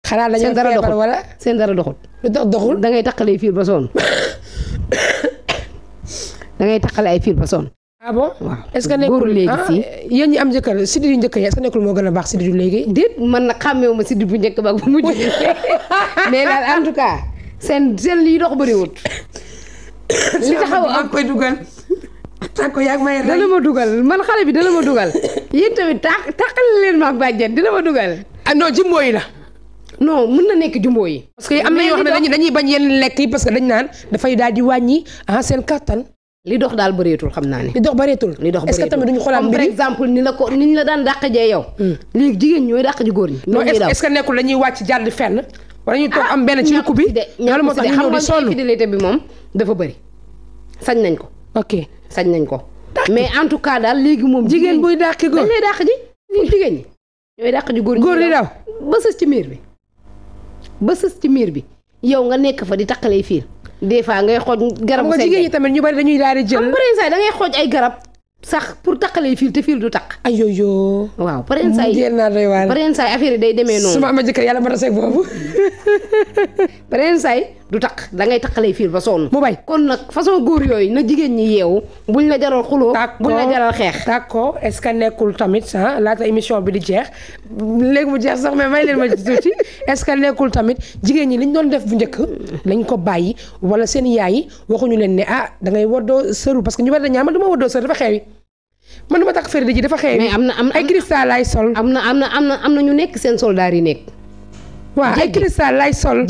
xanaa dañoo feebar wala seen dara doxul. lu tax doxul da ngay taqalee fiir ba sonn da ngay taqale ay fiir ba sonn. ah bon waaw est-ce que nekkul léegi si yéen ñi am jëkkër sidit yu njëkk yi est-ce que nekkul moo gën a baax sidit yu léegi. déet man nag xàmmeewu ma sidit bu njëkk ba bu mujj mais daal en tout cas seen liy dox bëriwut. li taxaw am koy dugal. tànko yaa ngi may rey dana ma dugal man xale bi dana ma dugal yéen tamit tàqale leen ma ak bàjjen dina ma dugal. ah non jumbo yi la. non mën na nekk jumbo yi. parce que am na ñoo xam ne dañuy bañ yenn lekk yi parce que dañ naan dafay daal di wàññi seen kattan. li dox daal bëreetul xam naa ne. li dox bëreetul. est-ce que tamit duñu xoolaat mbir yi comme par exemple ni ñu la daan dàqajee yow. léegi jigéen ñooy dàq ji góor ñi. non est-ce que nekkul dañuy wàcc jàdd fenn. wala ñu toog am benn ci lukku bi. loolu moo tax ñu ñëw di sonn infidélité bi moom dafa bëri. sañ nañ ko. ok sañ nañ ko. mais en tout cas daal léegi moom. jigéen buy dàq góor dañ lay dàq ji. léegi jigéen ñi ñooy dàq ji góor ñi. góor di daw ba sës ci miir bi. ba sës ci miir bi yow nga nekk fa di taqalee fiir des fois ngay xooj garabu nga jigéen ñi tamit ñu bari dañuy daal di jël. par exemple da ngay xooj ay garab sax pour taqalee fiir te fiir du taq. ayoyo. waaw par exemple affaire yi day demee noonu. su ma amee jëkkër yàlla ma taseeg boobu. par exemple du taq da ngay taqalee fiir ba sonn. mu bay kon nag façon góor yooyu na jigéen ñi yeewu buñ la jaral xuloo. buñ la jaral xeex. d'accord est-ce que nekkul tamit laata émission bi di jeex léegi mu jeex sax mais may leen ma tuuti est-ce que nekkul tamit jigéen ñi liñ doon def bu njëkk lañ ko bàyyi wala seen yaay yi waxuñu leen ne da ngay woddoo sëru parce que ñu bari dañ ñaan man du ma woddoo sëru dafa xeewi man du ma takk feri ji dafa xewi. mais am na ay cristal lay sol. am na ñu nekk seen soldaar yi nekk. waaw ay cristal lay sol.